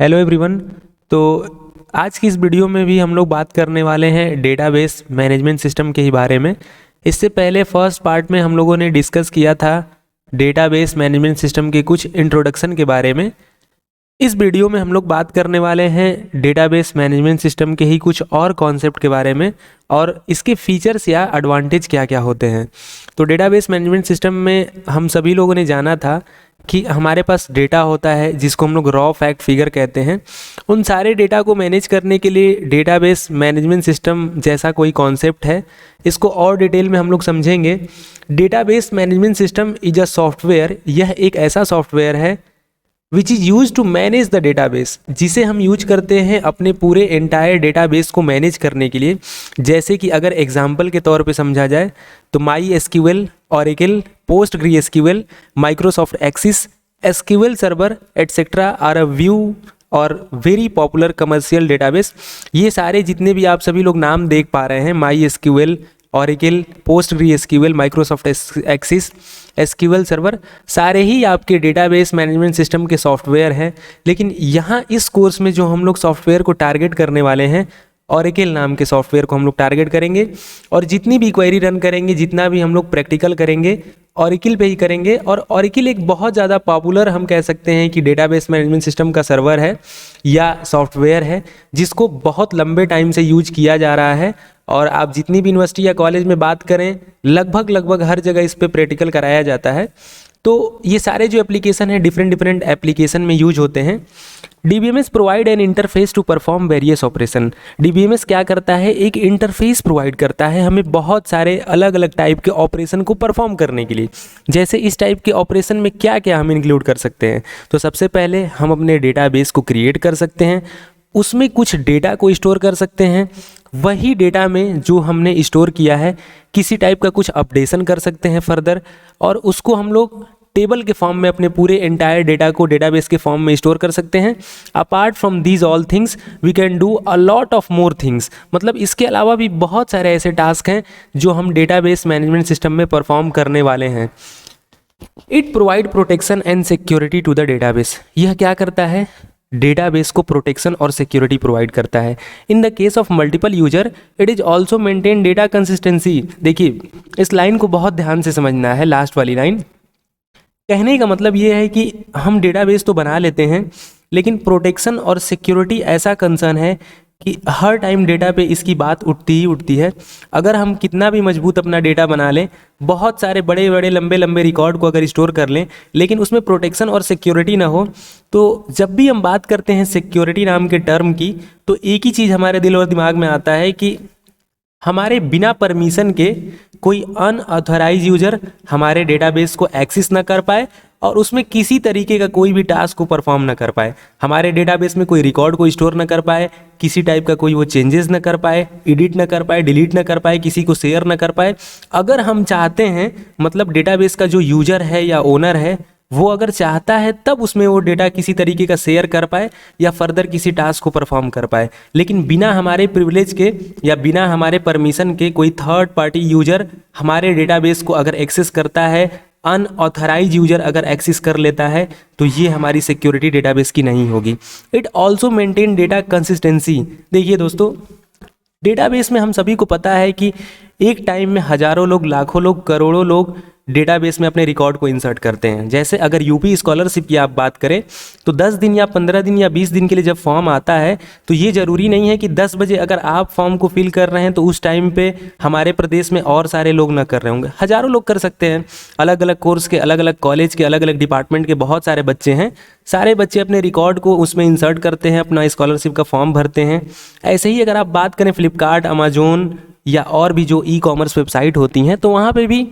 Hello everyone. तो आज की इस वीडियो में भी हम लोग बात करने वाले हैं डेटाबेस मैनेजमेंट सिस्टम के ही बारे में। इससे पहले फर्स्ट पार्ट में हम लोगों ने डिस्कस किया था डेटाबेस मैनेजमेंट सिस्टम के कुछ इंट्रोडक्शन के बारे में। इस वीडियो में हम लोग बात करने वाले हैं डेटाबेस मैनेजमेंट सिस्टम के ही कुछ और कॉन्सेप्ट के बारे में और इसके फीचर्स या एडवांटेज क्या क्या होते हैं। तो डेटाबेस मैनेजमेंट सिस्टम में हम सभी लोगों ने जाना था कि हमारे पास डेटा होता है जिसको हम लोग रॉ फैक्ट फिगर कहते हैं। उन सारे डेटा को मैनेज करने के लिए डेटाबेस मैनेजमेंट सिस्टम जैसा कोई कॉन्सेप्ट है, इसको और डिटेल में हम लोग समझेंगे। Database management system is a software, यह एक ऐसा सॉफ्टवेयर है which is use to manage the database, जिसे हम यूज करते हैं अपने पूरे एंटायर डेटाबेस को मैनेज करने के लिए। जैसे कि अगर एग्जाम्पल के तौर पे समझा जाए तो MySQL, Oracle, PostgreSQL, Microsoft Access, SQL Server etcetera are a few और वेरी पॉपुलर कमर्शियल डेटाबेस। ये सारे जितने भी आप सभी लोग नाम देख पा रहे हैं, MySQL, Oracle, PostgreSQL, Microsoft Access, SQL Server, सारे ही आपके डेटाबेस मैनेजमेंट सिस्टम के सॉफ्टवेयर हैं। लेकिन यहाँ इस कोर्स में जो हम लोग सॉफ्टवेयर को टारगेट करने वाले हैं, ऑरेकल नाम के सॉफ्टवेयर को हम लोग टारगेट करेंगे और जितनी भी क्वेरी रन करेंगे, जितना भी हम लोग प्रैक्टिकल करेंगे, ऑरेकल पे ही करेंगे। और ऑरेकल एक बहुत ज़्यादा पॉपुलर हम कह सकते हैं कि डेटाबेस मैनेजमेंट सिस्टम का सर्वर है या सॉफ्टवेयर है जिसको बहुत लंबे टाइम से यूज किया जा रहा है। और आप जितनी भी यूनिवर्सिटी या कॉलेज में बात करें, लगभग हर जगह इस पे प्रैक्टिकल कराया जाता है। तो ये सारे जो एप्लीकेशन है डिफरेंट एप्लीकेशन में यूज होते हैं। DBMS provide an interface to perform various operation. DBMS क्या करता है, एक इंटरफेस प्रोवाइड करता है हमें बहुत सारे अलग अलग टाइप के ऑपरेशन को परफॉर्म करने के लिए। जैसे इस टाइप के ऑपरेशन में क्या क्या हम इंक्लूड कर सकते हैं, तो सबसे पहले हम अपने डेटाबेस को क्रिएट कर सकते हैं, उसमें कुछ डेटा को स्टोर कर सकते हैं, वही डेटा में जो हमने स्टोर किया है किसी टाइप का कुछ अपडेशन कर सकते हैं फर्दर, और उसको हम लोग टेबल के फॉर्म में अपने पूरे एंटायर डेटा को डेटाबेस के फॉर्म में स्टोर कर सकते हैं। Apart from these all things we can do a lot of more things. मतलब इसके अलावा भी बहुत सारे ऐसे टास्क हैं जो हम डेटाबेस मैनेजमेंट सिस्टम में परफॉर्म करने वाले हैं। It provide protection and security to the database. यह क्या करता है, डेटाबेस को प्रोटेक्शन और सिक्योरिटी प्रोवाइड करता है। In the case of multiple user it is also maintain data consistency. देखिए इस लाइन को बहुत ध्यान से समझना है, लास्ट वाली लाइन। कहने का मतलब ये है कि हम डेटाबेस तो बना लेते हैं लेकिन प्रोटेक्शन और सिक्योरिटी ऐसा कंसर्न है कि हर टाइम डेटा पे इसकी बात उठती ही उठती है। अगर हम कितना भी मजबूत अपना डेटा बना लें, बहुत सारे बड़े बड़े लंबे लंबे रिकॉर्ड को अगर स्टोर कर लें, लेकिन उसमें प्रोटेक्शन और सिक्योरिटी ना हो, तो जब भी हम बात करते हैं सिक्योरिटी नाम के टर्म की, तो एक ही चीज़ हमारे दिल और दिमाग में आता है कि हमारे बिना परमिशन के कोई अनऑथराइज यूजर हमारे डेटाबेस को एक्सेस ना कर पाए और उसमें किसी तरीके का कोई भी टास्क को परफॉर्म ना कर पाए, हमारे डेटाबेस में कोई रिकॉर्ड को स्टोर ना कर पाए, किसी टाइप का कोई वो चेंजेस ना कर पाए, एडिट ना कर पाए, डिलीट ना कर पाए, किसी को शेयर ना कर पाए। अगर हम चाहते हैं, मतलब डेटाबेस का जो यूजर है या ओनर है वो अगर चाहता है तब उसमें वो डेटा किसी तरीके का शेयर कर पाए या फर्दर किसी टास्क को परफॉर्म कर पाए। लेकिन बिना हमारे प्रिविलेज के या बिना हमारे परमिशन के कोई थर्ड पार्टी यूजर हमारे डेटाबेस को अगर एक्सेस करता है, अनऑथराइज यूजर अगर एक्सेस कर लेता है, तो ये हमारी सिक्योरिटी डेटाबेस की नहीं होगी। It also maintain data consistency. देखिए दोस्तों, डेटाबेस में हम सभी को पता है कि एक टाइम में हजारों लोग, लाखों लोग, करोड़ों लोग डेटाबेस में अपने रिकॉर्ड को इंसर्ट करते हैं। जैसे अगर यूपी स्कॉलरशिप की आप बात करें तो 10 दिन या 15 दिन या 20 दिन के लिए जब फॉर्म आता है, तो ये ज़रूरी नहीं है कि 10 बजे अगर आप फॉर्म को फिल कर रहे हैं तो उस टाइम पे हमारे प्रदेश में और सारे लोग ना कर रहे होंगे। हज़ारों लोग कर सकते हैं। अलग अलग कोर्स के, अलग अलग कॉलेज के, अलग अलग डिपार्टमेंट के बहुत सारे बच्चे हैं। सारे बच्चे अपने रिकॉर्ड को उसमें इंसर्ट करते हैं, अपना स्कॉलरशिप का फॉर्म भरते हैं। ऐसे ही अगर आप बात करें फ्लिपकार्ट, अमेजोन या और भी जो ई कॉमर्स वेबसाइट होती हैं, तो वहाँ पे भी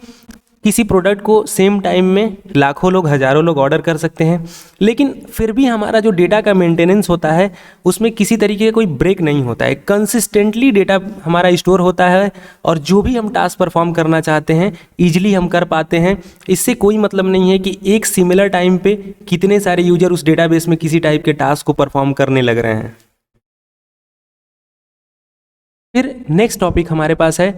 किसी प्रोडक्ट को सेम टाइम में लाखों लोग, हज़ारों लोग ऑर्डर कर सकते हैं। लेकिन फिर भी हमारा जो डेटा का मेंटेनेंस होता है उसमें किसी तरीके का कोई ब्रेक नहीं होता है, कंसिस्टेंटली डेटा हमारा स्टोर होता है और जो भी हम टास्क परफॉर्म करना चाहते हैं ईजिली हम कर पाते हैं। इससे कोई मतलब नहीं है कि एक सिमिलर टाइम पे कितने सारे यूजर उस डेटाबेस में किसी टाइप के टास्क को परफॉर्म करने लग रहे हैं। फिर नेक्स्ट टॉपिक हमारे पास है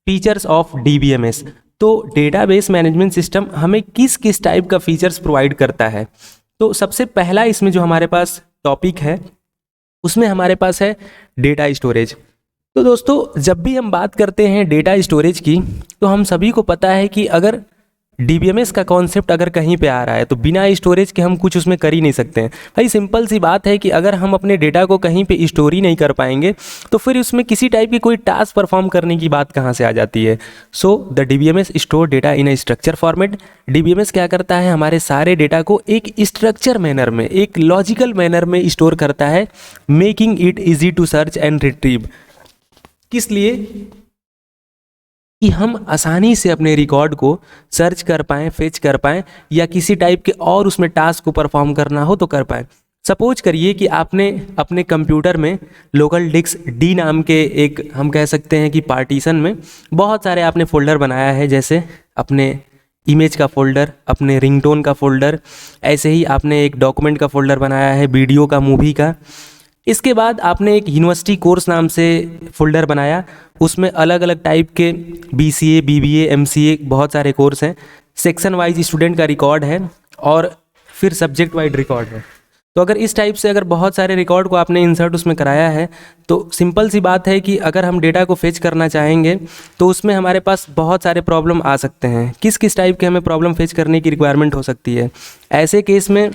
फीचर्स ऑफ DBMS। तो डेटाबेस मैनेजमेंट सिस्टम हमें किस किस टाइप का फीचर्स प्रोवाइड करता है। तो सबसे पहला इसमें जो हमारे पास टॉपिक है, उसमें हमारे पास है डेटा स्टोरेज। तो दोस्तों जब भी हम बात करते हैं डेटा स्टोरेज की, तो हम सभी को पता है कि अगर डीबीएमएस का कॉन्सेप्ट अगर कहीं पे आ रहा है तो बिना स्टोरेज के हम कुछ उसमें कर ही नहीं सकते हैं। भाई सिंपल सी बात है कि अगर हम अपने डेटा को कहीं पे स्टोर ही नहीं कर पाएंगे तो फिर उसमें किसी टाइप की कोई टास्क परफॉर्म करने की बात कहाँ से आ जाती है। So the DBMS store data in A structure format. DBMS क्या करता है, हमारे सारे डेटा को एक स्ट्रक्चर मैनर में, एक लॉजिकल मैनर में स्टोर करता है, making it easy to search and retrieve. किस लिए? कि हम आसानी से अपने रिकॉर्ड को सर्च कर पाएँ, फेच कर पाएँ, या किसी टाइप के और उसमें टास्क को परफॉर्म करना हो तो कर पाएँ। सपोज करिए कि आपने अपने कंप्यूटर में लोकल डिस्क डी नाम के एक, हम कह सकते हैं कि पार्टीशन में बहुत सारे आपने फोल्डर बनाया है, जैसे अपने इमेज का फ़ोल्डर, अपने रिंगटोन का फ़ोल्डर, ऐसे ही आपने एक डॉक्यूमेंट का फ़ोल्डर बनाया है, वीडियो का, मूवी का। इसके बाद आपने एक यूनिवर्सिटी कोर्स नाम से फ़ोल्डर बनाया, उसमें अलग अलग टाइप के बीसीए, बीबीए, एमसीए बहुत सारे कोर्स हैं। सेक्शन वाइज स्टूडेंट का रिकॉर्ड है और फिर सब्जेक्ट वाइज रिकॉर्ड है। तो अगर इस टाइप से अगर बहुत सारे रिकॉर्ड को आपने इंसर्ट उसमें कराया है तो सिंपल सी बात है कि अगर हम डेटा को फेच करना चाहेंगे तो उसमें हमारे पास बहुत सारे प्रॉब्लम आ सकते हैं। किस किस टाइप के हमें प्रॉब्लम फेच करने की रिक्वायरमेंट हो सकती है? ऐसे केस में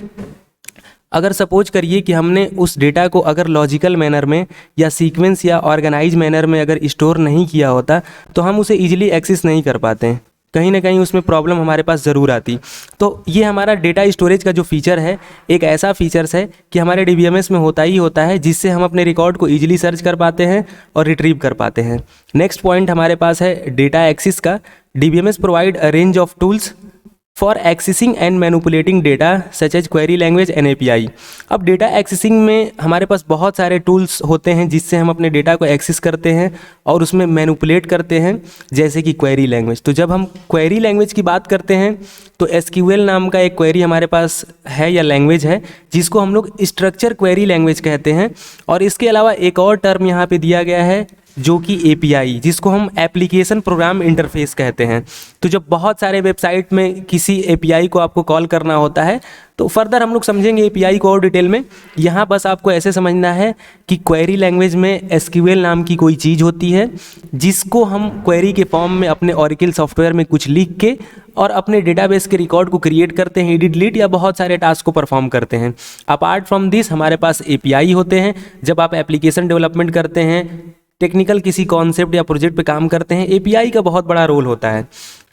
अगर सपोज करिए कि हमने उस डेटा को अगर लॉजिकल मैनर में या सीक्वेंस या ऑर्गेनाइज मैनर में अगर स्टोर नहीं किया होता तो हम उसे ईजिली एक्सेस नहीं कर पाते हैं, कहीं ना कहीं उसमें प्रॉब्लम हमारे पास ज़रूर आती। तो ये हमारा डेटा स्टोरेज का जो फीचर है, एक ऐसा फीचर्स है कि हमारे डीबीएमएस में होता ही होता है, जिससे हम अपने रिकॉर्ड को ईजिली सर्च कर पाते हैं और रिट्रीव कर पाते हैं। नेक्स्ट पॉइंट हमारे पास है डेटा एक्सेस का। DBMS provide a range of tools for accessing and manipulating data such as query language and API. अब डेटा एक्सेसिंग में हमारे पास बहुत सारे टूल्स होते हैं जिससे हम अपने डेटा को एक्सेस करते हैं और उसमें मैनिपुलेट करते हैं, जैसे कि क्वेरी लैंग्वेज। तो जब हम क्वेरी लैंग्वेज की बात करते हैं तो एसक्यूएल नाम का एक क्वेरी हमारे पास है या लैंग्वेज है, जिसको हम लोग स्ट्रक्चर क्वेरी लैंग्वेज कहते हैं। और इसके अलावा एक और टर्म यहाँ पे दिया गया है जो कि एपीआई, जिसको हम एप्लीकेशन प्रोग्राम इंटरफेस कहते हैं। तो जब बहुत सारे वेबसाइट में किसी एपीआई को आपको कॉल करना होता है तो फर्दर हम लोग समझेंगे एपीआई को और डिटेल में। यहाँ बस आपको ऐसे समझना है कि क्वेरी लैंग्वेज में एसक्यूएल नाम की कोई चीज़ होती है जिसको हम क्वेरी के फॉर्म में अपने ओरेकल सॉफ्टवेयर में कुछ लिख के और अपने डेटाबेस के रिकॉर्ड को क्रिएट करते हैं, एडिट डिलीट या बहुत सारे टास्क को परफॉर्म करते हैं। अपार्ट फ्रॉम दिस हमारे पास एपीआई होते हैं। जब आप एप्लीकेशन डेवलपमेंट करते हैं, टेक्निकल किसी कॉन्सेप्ट या प्रोजेक्ट पे काम करते हैं, एपीआई का बहुत बड़ा रोल होता है।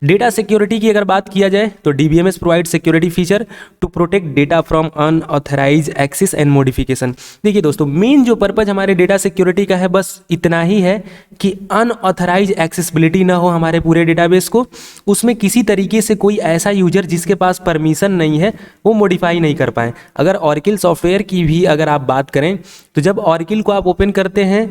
डेटा सिक्योरिटी की अगर बात किया जाए तो DBMS provide security feature to protect data from unauthorised access and modification. देखिए दोस्तों, मेन जो पर्पज हमारे डेटा सिक्योरिटी का है बस इतना ही है कि अनऑथराइज एक्सेसिबिलिटी ना हो हमारे पूरे डेटाबेस को, उसमें किसी तरीके से कोई ऐसा यूजर जिसके पास परमिशन नहीं है वो मॉडिफाई नहीं कर पाए। अगर ओरेकल सॉफ्टवेयर की भी अगर आप बात करें तो जब ओरेकल को आप ओपन करते हैं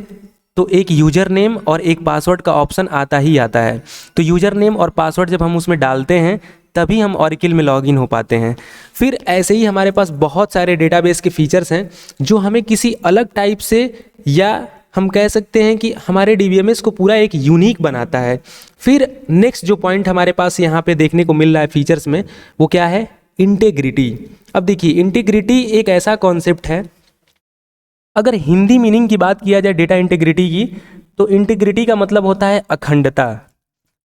तो एक यूज़र नेम और एक पासवर्ड का ऑप्शन आता ही आता है। तो यूज़र नेम और पासवर्ड जब हम उसमें डालते हैं तभी हम ओरेकल में लॉगिन हो पाते हैं। फिर ऐसे ही हमारे पास बहुत सारे डेटाबेस के फीचर्स हैं जो हमें किसी अलग टाइप से, या हम कह सकते हैं कि हमारे डीबीएमएस को पूरा एक यूनिक बनाता है। फिर नेक्स्ट जो पॉइंट हमारे पास यहाँ पे देखने को मिल रहा है फीचर्स में, वो क्या है? इंटीग्रिटी। अब देखिए, इंटीग्रिटी एक ऐसा कॉन्सेप्ट है, अगर हिंदी मीनिंग की बात किया जाए डेटा इंटीग्रिटी की, तो इंटीग्रिटी का मतलब होता है अखंडता।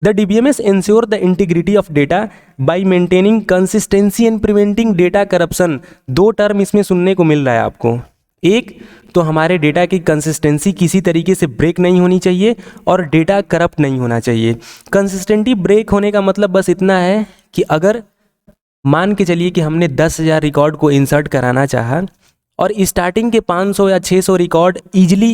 The DBMS ensure the integrity of data bye maintaining consistency and preventing data corruption. दो टर्म इसमें सुनने को मिल रहा है आपको। एक तो हमारे डेटा की कंसिस्टेंसी किसी तरीके से ब्रेक नहीं होनी चाहिए और डेटा करप्ट नहीं होना चाहिए। कंसिस्टेंटी ब्रेक होने का मतलब बस इतना है कि अगर मान के चलिए कि हमने 10,000 रिकॉर्ड को इंसर्ट कराना चाहा और स्टार्टिंग के 500 या 600 रिकॉर्ड ईजिली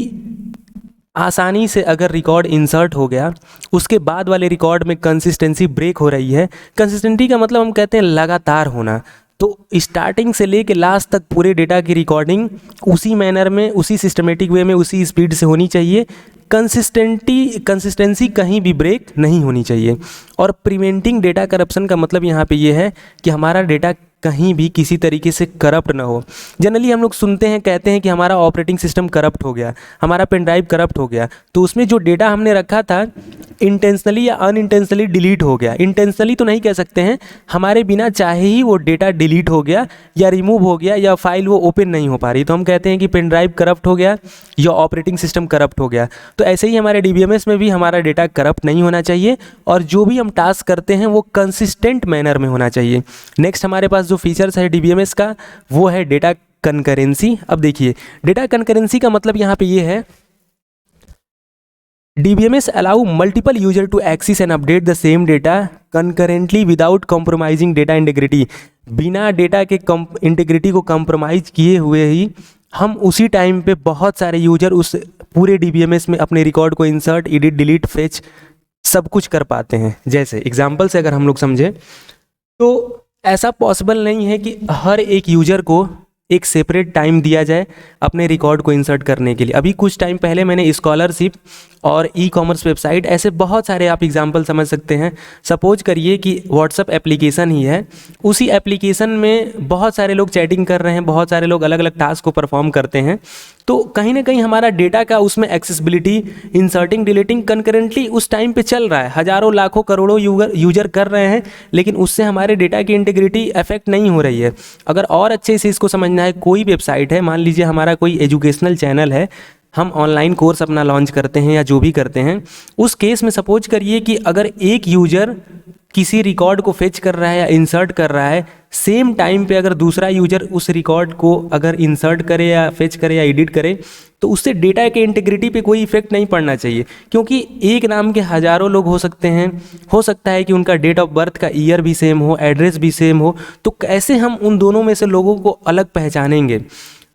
आसानी से अगर रिकॉर्ड इंसर्ट हो गया, उसके बाद वाले रिकॉर्ड में कंसिस्टेंसी ब्रेक हो रही है। कंसिस्टेंसी का मतलब हम कहते हैं लगातार होना। तो स्टार्टिंग से लेके लास्ट तक पूरे डेटा की रिकॉर्डिंग उसी मैनर में, उसी सिस्टमेटिक वे में, उसी स्पीड से होनी चाहिए। कंसिस्टेंसी कहीं भी ब्रेक नहीं होनी चाहिए। और प्रिवेंटिंग डेटा करप्शन का मतलब यहाँ पे ये है कि हमारा डेटा कहीं भी किसी तरीके से करप्ट ना हो। जनरली हम लोग सुनते हैं, कहते हैं कि हमारा ऑपरेटिंग सिस्टम करप्ट हो गया, हमारा पेन ड्राइव करप्ट हो गया, तो उसमें जो डेटा हमने रखा था इंटेंशनली या अनइंटेंशनली डिलीट हो गया। इंटेंशनली तो नहीं कह सकते हैं, हमारे बिना चाहे ही वो डेटा डिलीट हो गया या रिमूव हो गया या फाइल वो ओपन नहीं हो पा रही, तो हम कहते हैं कि पेन ड्राइव करप्ट हो गया या ऑपरेटिंग सिस्टम करप्ट हो गया। तो ऐसे ही हमारे DBMS में भी हमारा डेटा करप्ट नहीं होना चाहिए और जो भी हम टास्क करते हैं वो कंसिस्टेंट मैनर में होना चाहिए। नेक्स्ट हमारे पास जो फीचर्स है DBMS का वो है डेटा कंकरेंसी। अब देखिए, डेटा कंकरेंसी का मतलब यहाँ पे ये है, DBMS allow multiple user to access and update the same data concurrently without compromising data integrity। बिना डेटा के इंटीग्रिटी को कंप्रोमाइज किए हुए ही हम उसी टाइम पे बहुत सारे यूजर उस पूरे DBMS में अपने रिकॉर्ड को इंसर्ट, एडिट, डिलीट, फेच सब कुछ कर पाते हैं। जैसे एग्जांपल से अगर हम लोग समझें तो ऐसा पॉसिबल नहीं है कि हर एक यूजर को एक सेपरेट टाइम दिया जाए अपने रिकॉर्ड को इंसर्ट करने के लिए। अभी कुछ टाइम पहले मैंने स्कॉलरशिप और ई-कॉमर्स वेबसाइट, ऐसे बहुत सारे आप एग्जांपल समझ सकते हैं। सपोज करिए कि व्हाट्सअप एप्लीकेशन ही है, उसी एप्लीकेशन में बहुत सारे लोग चैटिंग कर रहे हैं, बहुत सारे लोग अलग अलग टास्क को परफॉर्म करते हैं, तो कहीं ना कहीं हमारा डेटा का उसमें एक्सेसिबिलिटी, इंसर्टिंग, डिलीटिंग कंकरेंटली उस टाइम पे चल रहा है। हज़ारों, लाखों, करोड़ों यूजर कर रहे हैं, लेकिन उससे हमारे डेटा की इंटीग्रिटी अफेक्ट नहीं हो रही है। अगर और अच्छे से इसको समझना है, कोई वेबसाइट है, मान लीजिए हमारा कोई एजुकेशनल चैनल है, हम ऑनलाइन कोर्स अपना लॉन्च करते हैं या जो भी करते हैं, उस केस में सपोज करिए कि अगर एक यूजर किसी रिकॉर्ड को फेच कर रहा है या इंसर्ट कर रहा है, सेम टाइम पे अगर दूसरा यूजर उस रिकॉर्ड को अगर इंसर्ट करे या फेच करे या एडिट करे, तो उससे डेटा के इंटीग्रिटी पे कोई इफेक्ट नहीं पड़ना चाहिए, क्योंकि एक नाम के हज़ारों लोग हो सकते हैं, हो सकता है कि उनका डेट ऑफ बर्थ का ईयर भी सेम हो, एड्रेस भी सेम हो, तो कैसे हम उन दोनों में से लोगों को अलग पहचानेंगे।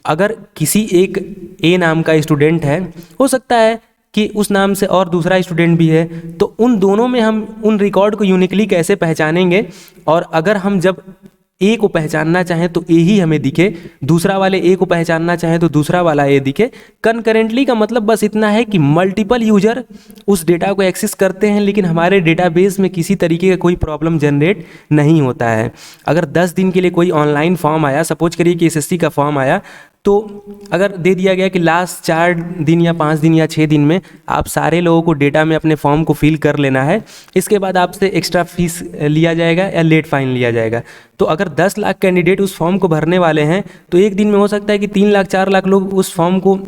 अगर किसी एक ए नाम का स्टूडेंट है, हो सकता है कि उस नाम से और दूसरा स्टूडेंट भी है, तो उन दोनों में हम उन रिकॉर्ड को यूनिकली कैसे पहचानेंगे। और अगर हम जब ए को पहचानना चाहें तो ए ही हमें दिखे, दूसरा वाले ए को पहचानना चाहें तो दूसरा वाला ए दिखे। कनकरेंटली का मतलब बस इतना है कि मल्टीपल यूजर उस डेटा को एक्सेस करते हैं, लेकिन हमारे डेटाबेस में किसी तरीके का कोई प्रॉब्लम जनरेट नहीं होता है। अगर 10 दिन के लिए कोई ऑनलाइन फॉर्म आया, सपोज करिए कि SSC का फॉर्म आया, तो अगर दे दिया गया कि लास्ट 4 दिन या 5 दिन या 6 दिन में आप सारे लोगों को डेटा में अपने फॉर्म को फिल कर लेना है, इसके बाद आपसे एक्स्ट्रा फीस लिया जाएगा या लेट फाइन लिया जाएगा। तो अगर 10 लाख कैंडिडेट उस फॉर्म को भरने वाले हैं, तो एक दिन में हो सकता है कि 3 लाख 4 लाख लोग उस फॉर्म को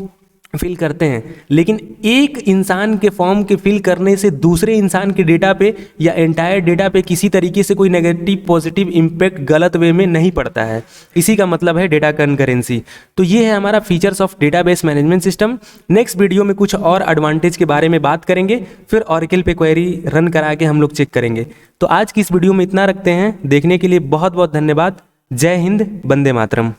फिल करते हैं, लेकिन एक इंसान के फॉर्म के फिल करने से दूसरे इंसान के डेटा पे या एंटायर डेटा पे किसी तरीके से कोई नेगेटिव पॉजिटिव इम्पैक्ट गलत वे में नहीं पड़ता है। इसी का मतलब है डेटा कंकरेंसी। तो ये है हमारा features of database management system. Next video में कुछ और एडवांटेज के बारे में बात करेंगे, फिर ऑरेकल पे क्वेरी रन करा के हम लोग चेक करेंगे। तो आज की इस वीडियो में इतना रखते हैं। देखने के लिए बहुत बहुत धन्यवाद। जय हिंद, वंदे मातरम।